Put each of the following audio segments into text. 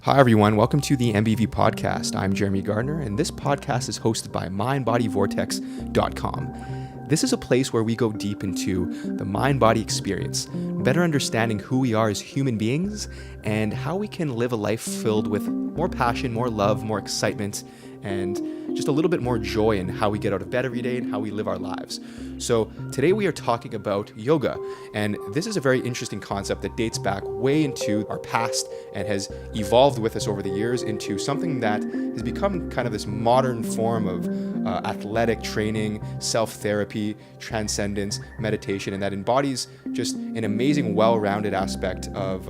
Hi, everyone. Welcome to the MBV podcast. I'm Jeremy Gardner, and this podcast is hosted by mindbodyvortex.com. This is a place where we go deep into the mind-body experience, better understanding who we are as human beings and how we can live a life filled with more passion, more love, more excitement, and just a little bit more joy in how we get out of bed every day and how we live our lives. So today we are talking about yoga, and this is a very interesting concept that dates back way into our past and has evolved with us over the years into something that has become kind of this modern form of athletic training, self-therapy, transcendence, meditation, and that embodies just an amazing, well-rounded aspect of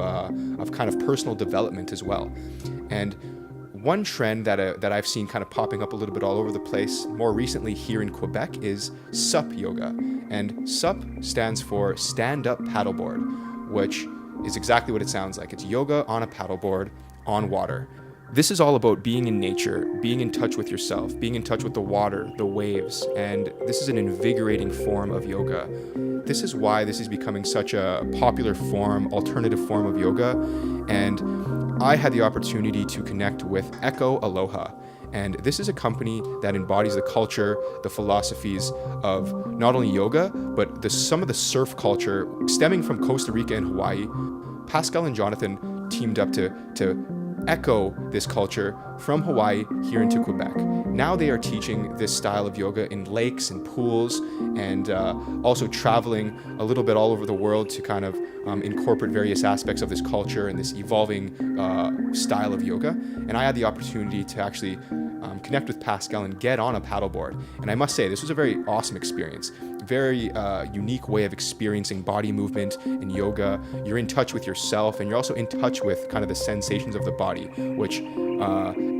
kind of personal development as well. And one trend that I've seen kind of popping up a little bit all over the place more recently here in Quebec is SUP yoga. And SUP stands for Stand Up Paddleboard, which is exactly what it sounds like. It's yoga on a paddleboard on water. This is all about being in nature, being in touch with yourself, being in touch with the water, the waves, and this is an invigorating form of yoga. This is why this is becoming such a popular form, alternative form of yoga, and I had the opportunity to connect with Echo Aloha. And this is a company that embodies the culture, the philosophies of not only yoga, but some of the surf culture stemming from Costa Rica and Hawaii. Pascal and Jonathan teamed up to echo this culture from Hawaii here into Quebec. Now they are teaching this style of yoga in lakes and pools, and also traveling a little bit all over the world to kind of incorporate various aspects of this culture and this evolving style of yoga. And I had the opportunity to actually connect with Pascal and get on a paddleboard. And I must say, this was a very awesome experience. Very unique way of experiencing body movement in yoga. You're in touch with yourself, and you're also in touch with kind of the sensations of the body, which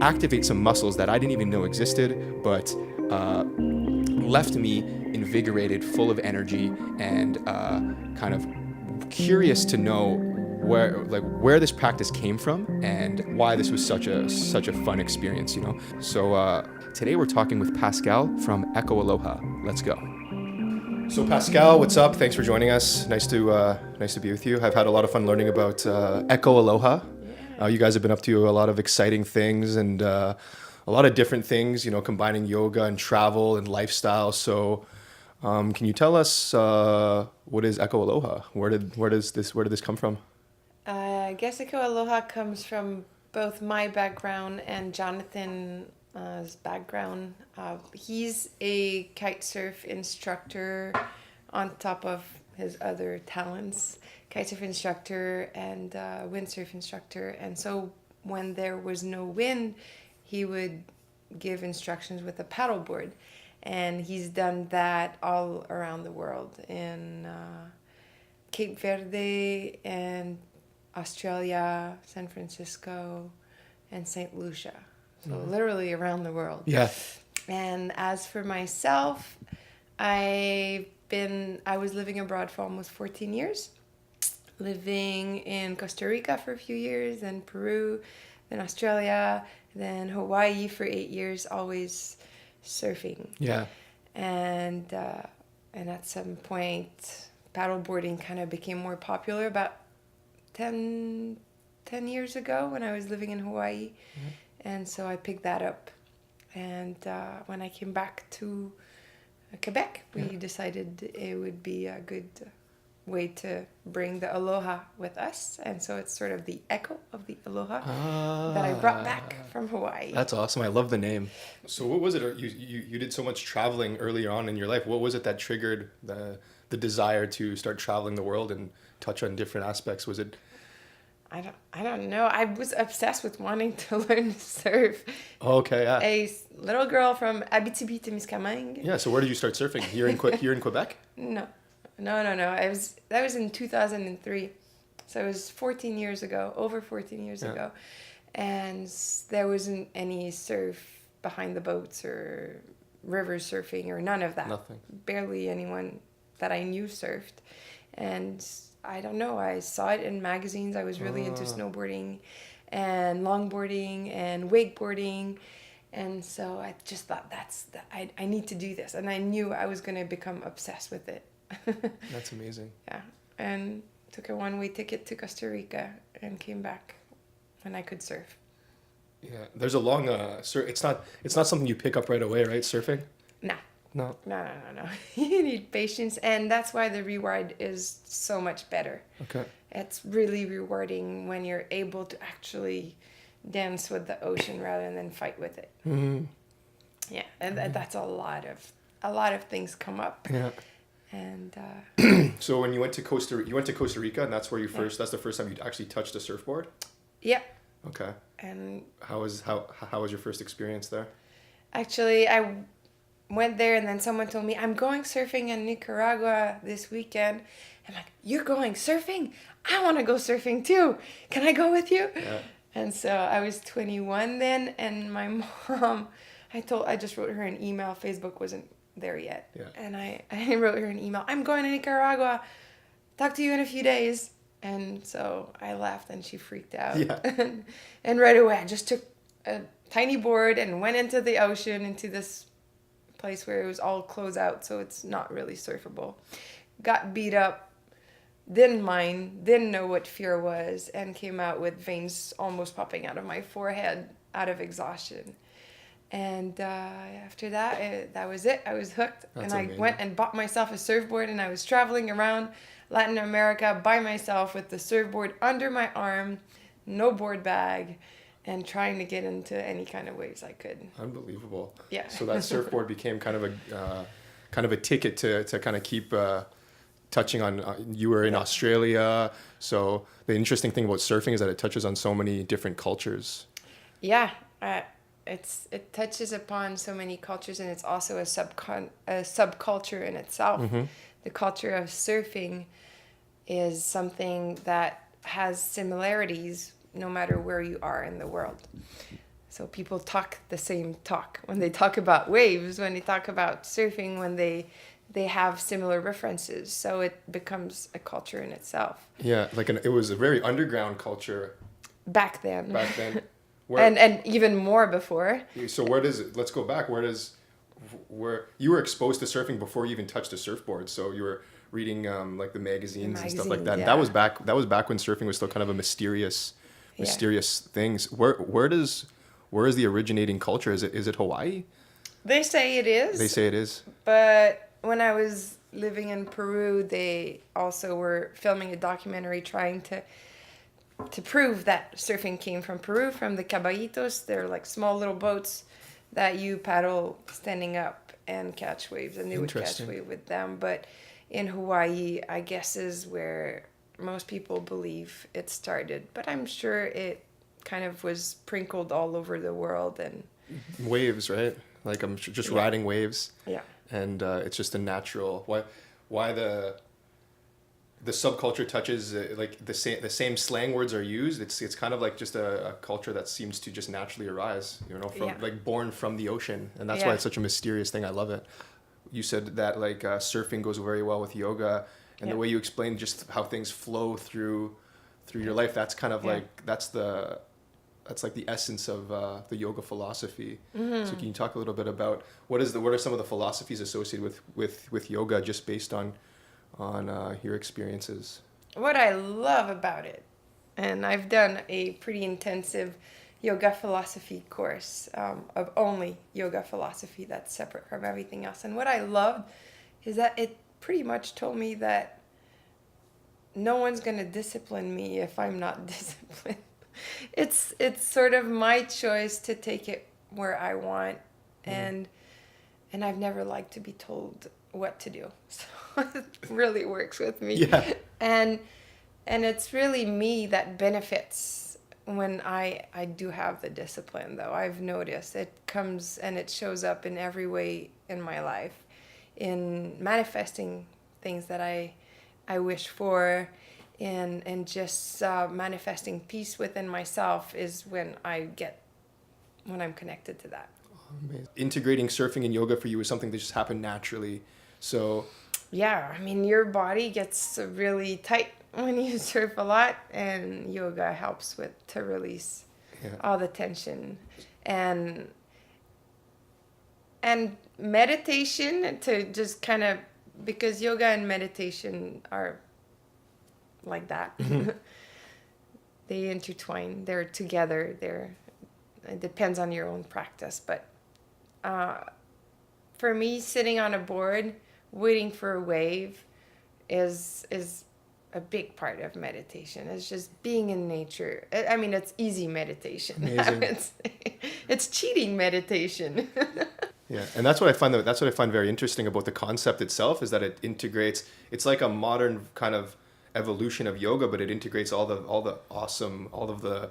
activate some muscles that I didn't even know existed, but left me invigorated, full of energy, and kind of curious to know where this practice came from and why this was such a fun experience, you know. So today we're talking with Pascal from Echo Aloha. Let's go. So Pascal, what's up? Thanks for joining us. Nice to be with you. I've had a lot of fun learning about Echo Aloha. Yeah. You guys have been up to a lot of exciting things and a lot of different things, you know, combining yoga and travel and lifestyle. So can you tell us what is Echo Aloha? Where did this come from? I guess Echo Aloha comes from both my background and Jonathan's background. He's a kite surf instructor on top of his other talents, kite surf instructor and windsurf instructor. And so when there was no wind, he would give instructions with a paddleboard. And he's done that all around the world in Cape Verde and Australia, San Francisco, and St. Lucia. So literally around the world. Yeah. And as for myself, I was living abroad for almost 14 years, living in Costa Rica for a few years, then Peru, then Australia, then Hawaii for 8 years, always surfing. Yeah. And at some point, paddleboarding kind of became more popular about 10 years ago when I was living in Hawaii. Mm-hmm. And so I picked that up. And when I came back to Quebec, we decided it would be a good way to bring the Aloha with us. And so it's sort of the echo of the Aloha that I brought back from Hawaii. That's awesome. I love the name. So what was it? You did so much traveling earlier on in your life. What was it that triggered the desire to start traveling the world and touch on different aspects? Was it? I don't know. I was obsessed with wanting to learn to surf. Okay, yeah. A little girl from Abitibi-Témiscamingue. Yeah. So where did you start surfing? Here in Quebec? No. That was in 2003. So it was 14 years ago, over 14 years ago. And there wasn't any surf behind the boats or river surfing or none of that. Nothing. Barely anyone that I knew surfed. And I don't know, I saw it in magazines. I was really into snowboarding and longboarding and wakeboarding. And so I just thought I need to do this. And I knew I was going to become obsessed with it. That's amazing. Yeah. And took a one-way ticket to Costa Rica and came back when I could surf. Yeah, there's a long it's not something you pick up right away, right? Surfing? No. No. No. You need patience, and that's why the reward is so much better. Okay. It's really rewarding when you're able to actually dance with the ocean rather than fight with it. Mm-hmm. Yeah, and that's a lot of things come up. Yeah. And So when you went to Costa Rica, and that's where that's the first time you actually touched a surfboard? yeah, Okay. and How was your first experience there? actually I went there, and then someone told me, I'm going surfing in Nicaragua this weekend. I'm like, you're going surfing? I want to go surfing too. Can I go with you? Yeah. And so I was 21 then, and my mom, I just wrote her an email. Facebook wasn't there yet. Yeah. And I wrote her an email. I'm going to Nicaragua. Talk to you in a few days. And so I laughed, and she freaked out. Yeah. And right away, I just took a tiny board and went into the ocean, into this place where it was all closed out, so it's not really surfable. Got beat up, didn't mind, didn't know what fear was, and came out with veins almost popping out of my forehead out of exhaustion. And after that, that was it. I was hooked. That's and I amazing. went and bought myself a surfboard, and I was traveling around Latin America by myself with the surfboard under my arm, no board bag, and trying to get into any kind of waves I could. Unbelievable. Yeah. So that surfboard became kind of a ticket to kind of keep touching on. You were in Australia, so the interesting thing about surfing is that it touches on so many different cultures. Yeah, it touches upon so many cultures, and it's also a subculture in itself. Mm-hmm. The culture of surfing is something that has similarities no matter where you are in the world. So people talk the same talk when they talk about waves, when they talk about surfing, when they have similar references. So it becomes a culture in itself. Yeah, it was a very underground culture Back then. back then. And even more before. So let's go back. Where you were exposed to surfing before you even touched a surfboard. So you were reading the magazines and stuff like that. Yeah. And that was back when surfing was still kind of a mysterious things. Where is the originating culture? Is it Hawaii? They say it is. They say it is. But when I was living in Peru, they also were filming a documentary trying to prove that surfing came from Peru, from the caballitos. They're like small little boats that you paddle standing up and catch waves, and they would catch wave with them. But in Hawaii, I guess, is where most people believe it started. But I'm sure it kind of was sprinkled all over the world. And waves, right? Like I'm just riding waves. Yeah. And it's just a natural why the subculture touches like the same slang words are used. It's kind of like just a culture that seems to just naturally arise, from like born from the ocean, and that's why it's such a mysterious thing. I love it. You said that surfing goes very well with yoga, and the way you explained just how things flow through your life. That's kind of like that's like the essence of the yoga philosophy. Mm-hmm. So can you talk a little bit about what are some of the philosophies associated with yoga, just based on your experiences? What I love about it, and I've done a pretty intensive yoga philosophy course of only yoga philosophy that's separate from everything else. And what I loved is that it pretty much told me that no one's going to discipline me if I'm not disciplined. It's sort of my choice to take it where I want, and I've never liked to be told what to do. So it really works with me. Yeah. And it's really me that benefits when I do have the discipline, though. I've noticed it comes and it shows up in every way in my life, in manifesting things that I wish for, and just manifesting peace within myself is when I'm connected to that. Amazing. Integrating surfing and yoga for you is something that just happened naturally. So yeah, I mean, your body gets really tight when you surf a lot, and yoga helps to release all the tension, and meditation to just kind of, because yoga and meditation are like that. Mm-hmm. They intertwine. They're together. it depends on your own practice. But for me, sitting on a board waiting for a wave is a big part of meditation. It's just being in nature. I mean, it's easy meditation. Amazing. I would say. It's cheating meditation. Yeah, and that's what I find. That's what I find very interesting about the concept itself, is that it integrates. It's like a modern kind of evolution of yoga, but it integrates all of the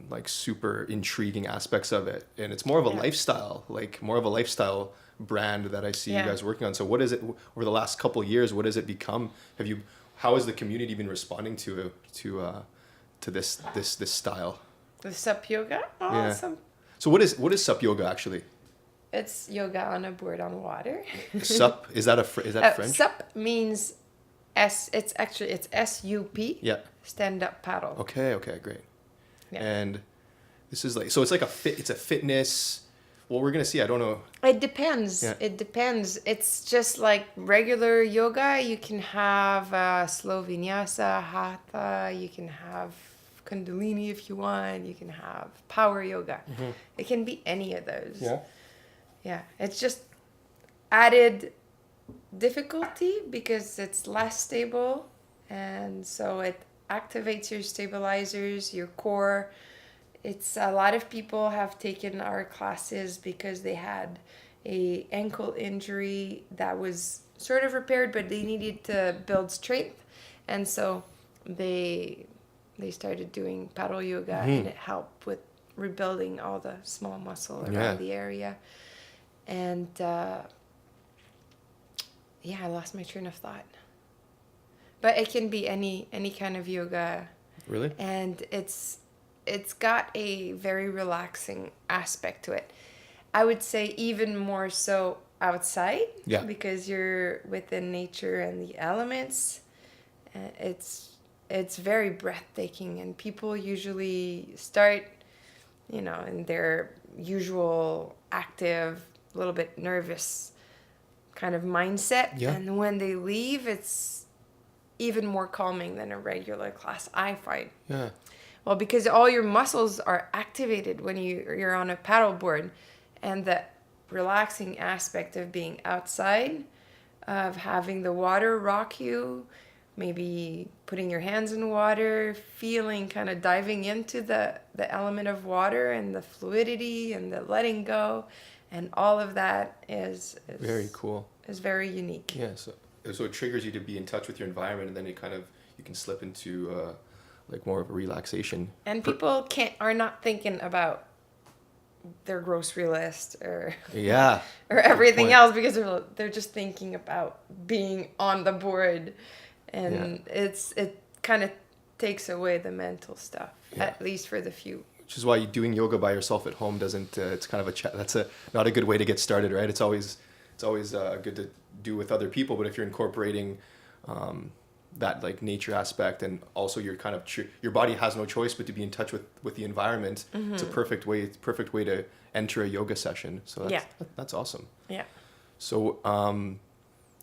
like super intriguing aspects of it, and it's more of a lifestyle, like more of a lifestyle brand that I see you guys working on. So, what is it over the last couple of years? What has it become? How has the community been responding to this style? The sup yoga? Awesome. So what is sup yoga actually? It's yoga on a board on water. Sup, is that French? Sup means it's S-U-P. Yeah. Stand up paddle. Okay, great. Yeah. And this is it's like it's a fitness. Well, we're gonna see. I don't know. It depends. Yeah. It depends. It's just like regular yoga. You can have slow vinyasa, hatha. You can have kundalini if you want. You can have power yoga. Mm-hmm. It can be any of those. Yeah. Yeah. It's just added difficulty because it's less stable, and so it activates your stabilizers, your core. It's a lot of people have taken our classes because they had a ankle injury that was sort of repaired, but they needed to build strength, and so they started doing paddle yoga, and it helped with rebuilding all the small muscle around the area. And I lost my train of thought. But it can be any kind of yoga. Really? And it's got a very relaxing aspect to it. I would say even more so outside. Yeah. Because you're within nature and the elements. It's very breathtaking, and people usually start, in their usual active, a little bit nervous kind of mindset. Yeah. And when they leave, it's even more calming than a regular class, I find. Yeah. Well, because all your muscles are activated when you're on a paddleboard, and the relaxing aspect of being outside, of having the water rock you, maybe putting your hands in water, feeling, kind of diving into the element of water and the fluidity and the letting go, and all of that is very cool. Is very unique. Yeah, so it triggers you to be in touch with your environment, and then you can slip into like more of a relaxation. And people are not thinking about their grocery list or or everything else, because they're just thinking about being on the board, and it kind of takes away the mental stuff, at least for the few. Which is why doing yoga by yourself at home doesn't. It's kind of that's not a good way to get started, right? It's always good to do with other people, but if you're incorporating that like nature aspect, and also you're kind of your body has no choice but to be in touch with the environment. Mm-hmm. It's a perfect way to enter a yoga session. So that's awesome. Yeah. So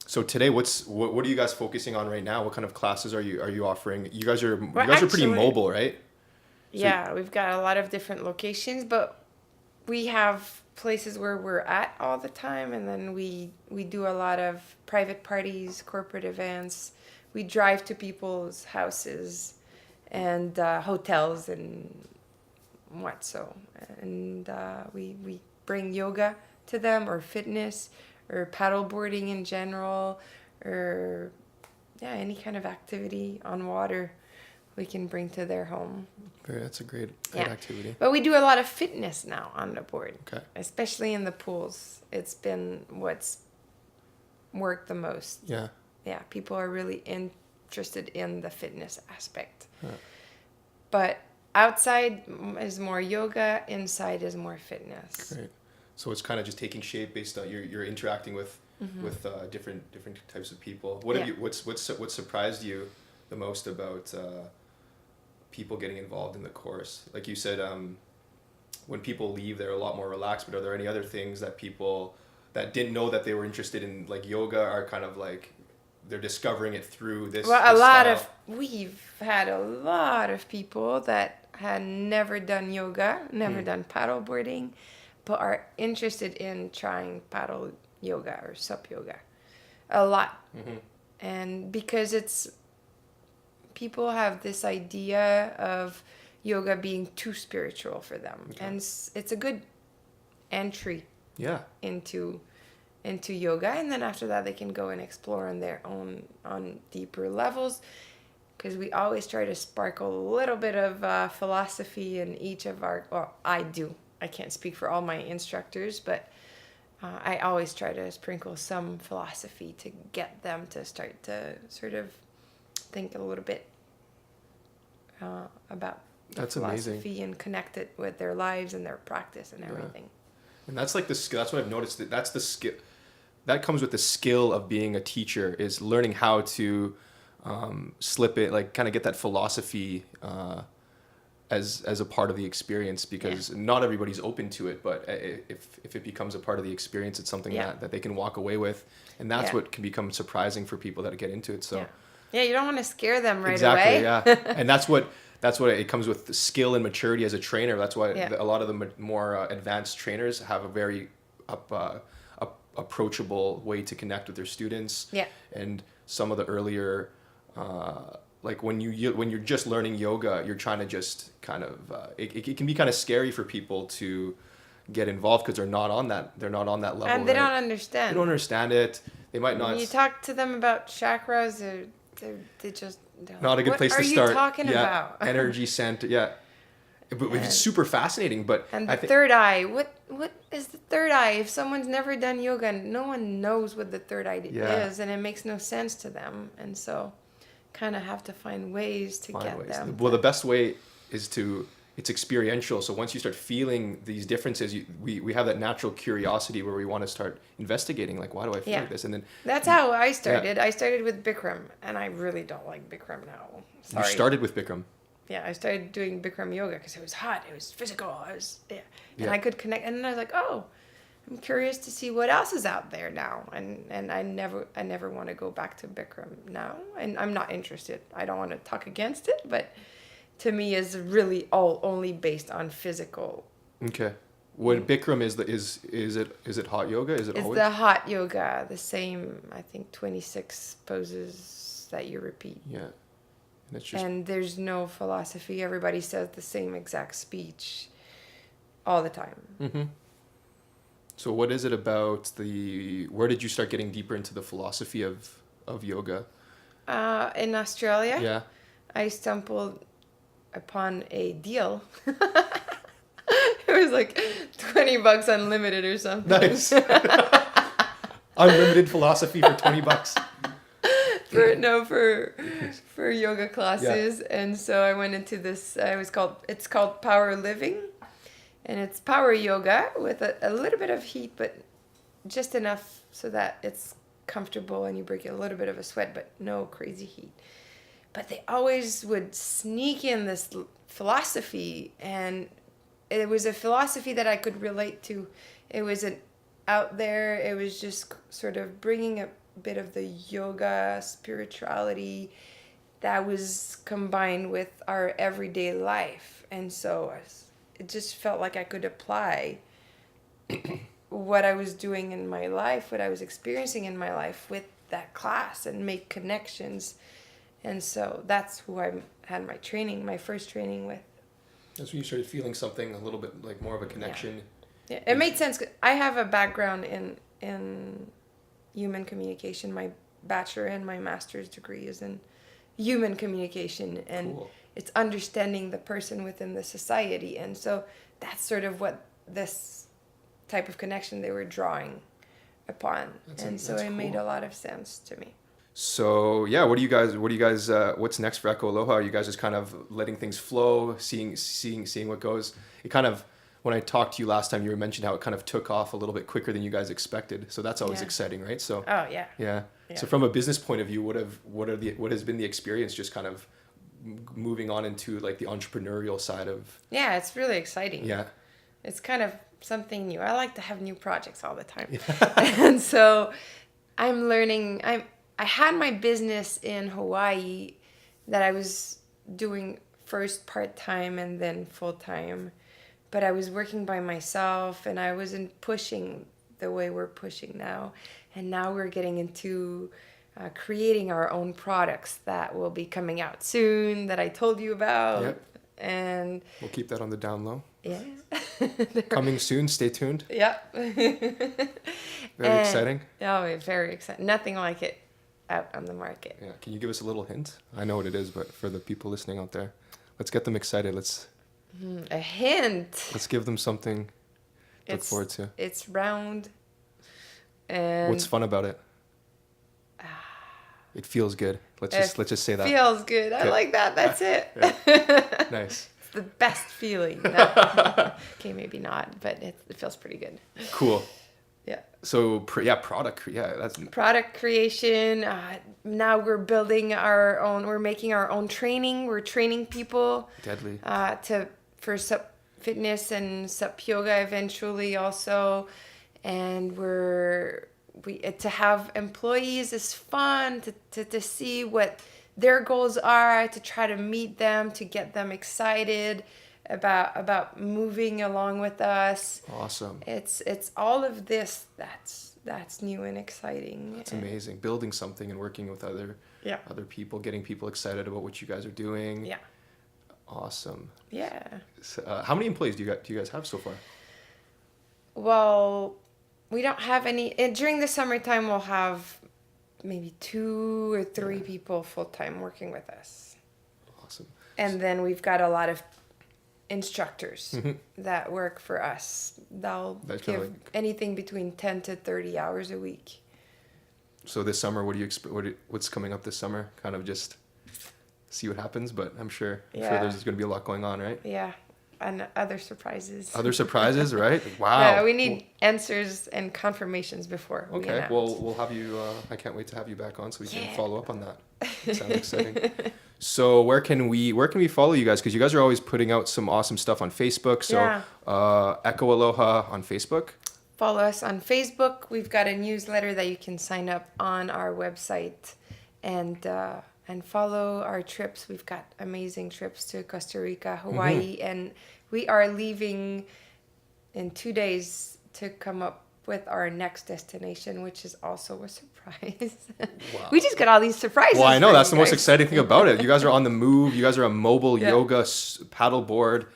so today, what are you guys focusing on right now? What kind of classes are you offering? You guys are pretty mobile, right? So we've got a lot of different locations, but we have places where we're at all the time, and then we do a lot of private parties, corporate events. We drive to people's houses and hotels and and we bring yoga to them, or fitness, or paddleboarding in general, or any kind of activity on water we can bring to their home. That's a great activity. But we do a lot of fitness now on the board. Okay. Especially in the pools. It's been what's worked the most. Yeah. Yeah, people are really interested in the fitness aspect. Yeah. But outside is more yoga, inside is more fitness. Great. So it's kind of just taking shape based on you're interacting with different types of people. What surprised you the most about people getting involved in the course? Like you said, when people leave, they're a lot more relaxed. But are there any other things that people that didn't know that they were interested in, like yoga, are kind of like they're discovering it through this? Well, we've had a lot of people that had never done yoga, never done paddle boarding, but are interested in trying paddle yoga or sup yoga a lot. And because people have this idea of yoga being too spiritual for them. Okay. And it's a good entry into yoga, and then after that they can go and explore on their own on deeper levels, because we always try to sparkle a little bit of philosophy in each of our, well, I can't speak for all my instructors, but I always try to sprinkle some philosophy to get them to start to sort of think a little bit about that's philosophy amazing. And connect it with their lives and their practice and everything. And that's like the skill. That's what I've noticed. That's the skill that comes with the skill of being a teacher, is learning how to slip it, like kind of get that philosophy as a part of the experience, because not everybody's open to it, but if it becomes a part of the experience, it's something that they can walk away with, and that's what can become surprising for people that get into it. So you don't want to scare them right away. Exactly, and that's what it comes with, the skill and maturity as a trainer. That's why a lot of the more advanced trainers have a very approachable way to connect with their students. And some of the earlier like when you're just learning yoga, you're trying to just kind of it can be kind of scary for people to get involved, because they're not on that level, and they don't understand it. They might not. When you talk to them about chakras, they just not a good place to start. What are you talking about? Energy center, but it's super fascinating. But and the third eye, what is the third eye? If someone's never done yoga, no one knows what the third eye is, and it makes no sense to them, and so kind of have to find ways to get them. Well, the best way is it's experiential. So once you start feeling these differences, we have that natural curiosity where we want to start investigating, like, why do I feel like this? And then that's how I started. I started with Bikram, and I really don't like Bikram now. Sorry. You started with Bikram. Yeah, I started doing Bikram yoga because it was hot, it was physical, and I could connect. And then I was like, oh, I'm curious to see what else is out there now, and I never want to go back to Bikram now, and I'm not interested. I don't want to talk against it, but to me is really only based on physical. Okay, what Bikram is it hot yoga? Is it it's always? The hot yoga, the same, I think 26 poses that you repeat. Yeah. And there's no philosophy. Everybody says the same exact speech all the time. Mm-hmm. So what is it about where did you start getting deeper into the philosophy of yoga? In Australia. Yeah. I stumbled upon a deal. It was like $20 unlimited or something. Nice. Unlimited philosophy for $20. For yoga classes. And so I went into this, it's called Power Living, and it's power yoga with a little bit of heat, but just enough so that it's comfortable and you break a little bit of a sweat, but no crazy heat. But they always would sneak in this philosophy, and it was a philosophy that I could relate to. It wasn't out there. It was just sort of bringing a bit of the yoga spirituality that was combined with our everyday life, and so it just felt like I could apply what I was doing in my life, what I was experiencing in my life with that class, and make connections. And so that's who I had my first training with. That's when you started feeling something a little bit like more of a connection. Yeah, it made sense. I have a background in human communication. My bachelor and my master's degree is in human communication, and it's understanding the person within the society. And so that's sort of what this type of connection they were drawing upon. So it made a lot of sense to me. So yeah, what do you guys what's next for Echo Aloha? Are you guys just kind of letting things flow, seeing what goes? It kind of, when I talked to you last time, you mentioned how it kind of took off a little bit quicker than you guys expected. So that's always exciting, right? So yeah. So from a business point of view, what has been the experience just kind of moving on into like the entrepreneurial side of? Yeah, it's really exciting. Yeah. It's kind of something new. I like to have new projects all the time. And so I'm learning. I had my business in Hawaii that I was doing first part-time and then full-time. But I was working by myself and I wasn't pushing the way we're pushing now. And now we're getting into creating our own products that will be coming out soon that I told you about. Yep. And We'll keep that on the down low. yeah. Coming soon. Stay tuned. Yeah. Very exciting. Oh, very exciting. Nothing like it out on the market. Yeah. Can you give us a little hint? I know what it is, but for the people listening out there, let's get them excited. A hint. Let's give them something to look forward to. It's round. And What's fun about it? It feels good. Let's just say that. Feels good. I like that. That's it. Nice. It's the best feeling. No. Okay, maybe not, but it feels pretty good. Cool. Yeah. So product. Yeah, that's product creation. Now we're building our own. We're making our own training. We're training people. deadly. For sup fitness and sup yoga eventually also, and to have employees is fun to see what their goals are, to try to meet them, to get them excited about moving along with us. Awesome. It's all of this that's new and exciting. That's amazing. Building something and working with other people, getting people excited about what you guys are doing. Yeah. Awesome. Yeah. So, how many employees do you guys have so far? Well, we don't have any. During the summertime, we'll have maybe 2 or 3 people full-time working with us. Awesome. And then we've got a lot of instructors that work for us. They'll give anything between 10 to 30 hours a week. So this summer, what's coming up this summer? Kind of just see what happens, but I'm sure there's going to be a lot going on, right? Yeah. And other surprises. Other surprises, right? Wow. Yeah, we need answers and confirmations before. Okay, we'll have you. I can't wait to have you back on so we can follow up on that. Sounds exciting. So where can we follow you guys? Because you guys are always putting out some awesome stuff on Facebook. So Echo Aloha on Facebook. Follow us on Facebook. We've got a newsletter that you can sign up on our website, and follow our trips. We've got amazing trips to Costa Rica, Hawaii, and we are leaving in 2 days to come up with our next destination, which is also a surprise. Wow. We just got all these surprises. Well, I know that's the most exciting thing about it. You guys are on the move. You guys are a mobile yoga paddleboard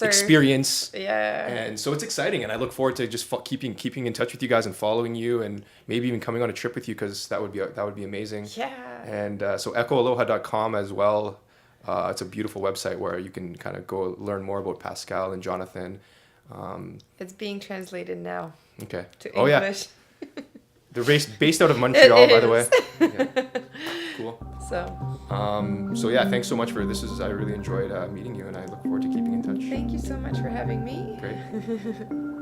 experience. Yeah. And so it's exciting, and I look forward to just keeping in touch with you guys and following you, and maybe even coming on a trip with you, because that would be amazing. Yeah. And so echoaloha.com as well. It's a beautiful website where you can kind of go learn more about Pascal and Jonathan. It's being translated now. Okay. To English. Yeah. They're based out of Montreal, by the way. Yeah. Cool. So yeah, thanks so much for this. I really enjoyed meeting you, and I look forward to keeping in touch. Thank you so much for having me. Great.